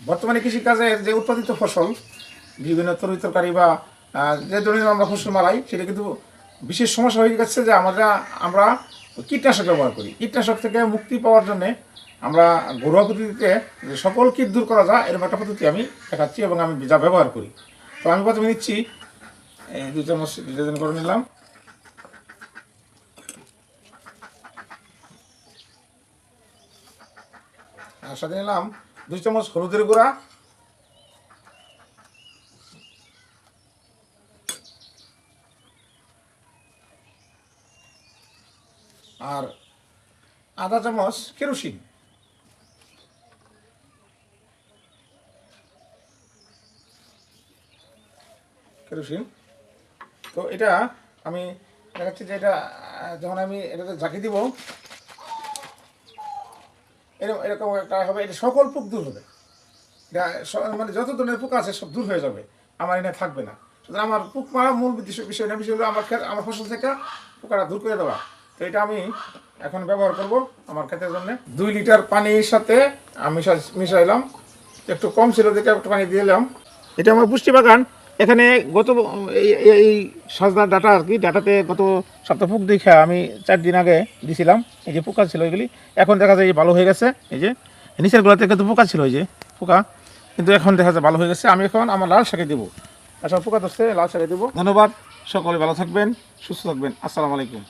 বর্তমানে কৃষিকাজের যে উৎপাদিত ফসল বিভিন্ন তরকারি বা যে ধরনের আমরা ফসল মারাই সেটা কিন্তু বিশেষ সমস্যা হয়ে গেছে যে আমরা কীটনাশক ব্যবহার করি। কীটনাশক থেকে মুক্তি পাওয়ার জন্যে আমরা ঘরোয়া পদ্ধতিতে যে সকল কীট দূর করা যায় এরকম একটা পদ্ধতি আমি দেখাচ্ছি এবং আমি যা ব্যবহার করি। তো আমি প্রথমে নিচ্ছি 2 চামচ ডিটারজেন্ট করে নিলাম। আর সাথে নিলাম 2 চামচ হলুদের গুঁড়া, আর আধা চামচ কেরোসিন। তো এটা আমি দেখাচ্ছি যে এটা যখন আমি এটাতে ঝাঁকি দিব এরকম একটা হবে, এটা সকল পোক দূর হবে। এটা মানে যত ধরনের পোকা আছে সব দূর হয়ে যাবে, আমার এনে থাকবে না। সুতরাং আমার পোক মারা মূল বিষয় না, বিষয় হলো আমার ফসল থেকে পোকাটা দূর করে দেওয়া। তো এটা আমি এখন ব্যবহার করব আমার ক্ষেতের জন্য। 2 লিটার পানির সাথে আমি মিশাইলাম, একটু কম ছিল দেখে একটু পানি দিয়ে এলাম। এটা আমার পুষ্টি বাগান। এখানে গত এই সজনার ডাটা আর কি, ডাটাতে গত সপ্তাহ পোক দেখে আমি 4 দিন আগে দিয়েছিলাম। এই যে পোকা ছিল এগুলি এখন দেখা যায় ভালো হয়ে গেছে। এই যে নিচের গোড়াতে কিন্তু পোকা ছিল, এই যে পোকা, কিন্তু এখন দেখা যায় ভালো হয়ে গেছে। আমি এখন আমার লাল শাকে দেবো, আসলে পোকা ধরছে, লাল শাকে দেবো। ধন্যবাদ, সকলে ভালো থাকবেন, সুস্থ থাকবেন। আসসালামু আলাইকুম।